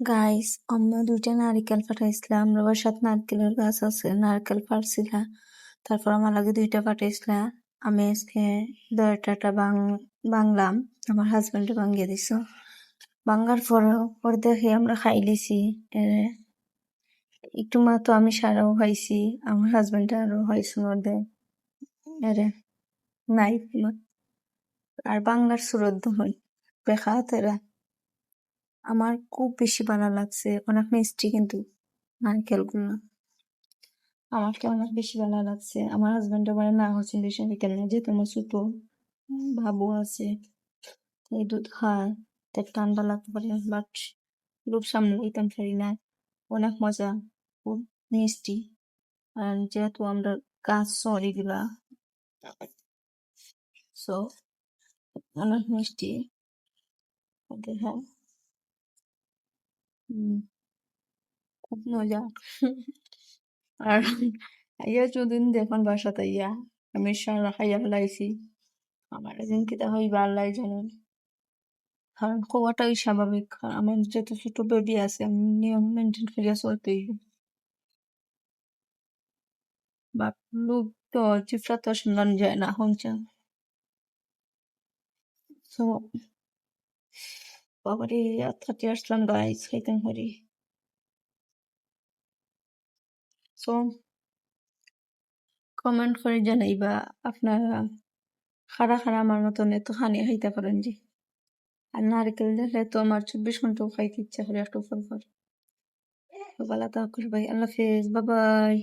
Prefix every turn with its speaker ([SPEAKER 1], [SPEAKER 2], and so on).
[SPEAKER 1] Guys, আমরা 2টা নারিকেল ফাটাইছিলাম। আমরা বাসাত নারকেলের গাছ আছে, নারকেল পাড়ছিলা। তারপর আমার লাগে 2টা ফাটাইছিলা। আমি আজকে 2টা বাংলাম, আমার হাজবেন্ডে ভাঙ্গিয়ে দিছ। ভাঙ্গার পরে দেখি আমরা খাই লিছি। একটু তো আমি সারাও খাইছি, আমার হাজবেন্ড আরো খাইছে মধ্যে এরে নাই আর বাংলার সুরত দহন বেখাতেরা। আমার খুব বেশি ভালো লাগছে, অনেক মিষ্টি কিন্তু নারকেল গুলো আমাকে অনেক বেশি ভালো লাগছে। আমার হাজবেন্ড বলে না হচ্ছে বেশি বিকেল না, যে তোমার ছোট বাবু আছে এই দুধ খায় তাই ঠান্ডা লাগতে পারে, বাট রূপ সামলাইতাম পারি না। অনেক মজা, খুব মিষ্টি। আর যেহেতু আমরা গাছ এগুলা, সো অনেক মিষ্টি ওদের। হ্যাঁ, খুব মজা। আর ইয়া যদিন দেখুন বাসাতে ইয়া আমি সারা খাইয়া ফেলাইছি। আমার একদিন কিতা হইবা আল্লাহ জানেন, কারণ খোয়াটাই স্বাভাবিক। আমার যেহেতু ছোট বেবি আছে, আমি নিয়ম মেনটেন করিয়া চলতেই। বা লোক তো চিপড়া তো শুনলাম যায় না শুনছেন। সো বাবারে থার্টি আসলাম গাইস, খাইতাম করি। সো কমেন্ট করে জানাইবা আপনারা খারা খারা আমার মতন এত খানি খাইতে পারেন যে। আর নারকেল দেখলে তো আমার 24 ঘন্টাও খাইতে ইচ্ছা করে একটু পর পর। তো ভালো থাকুন ভাই, আল্লাহ হাফেজ, বাই বাই।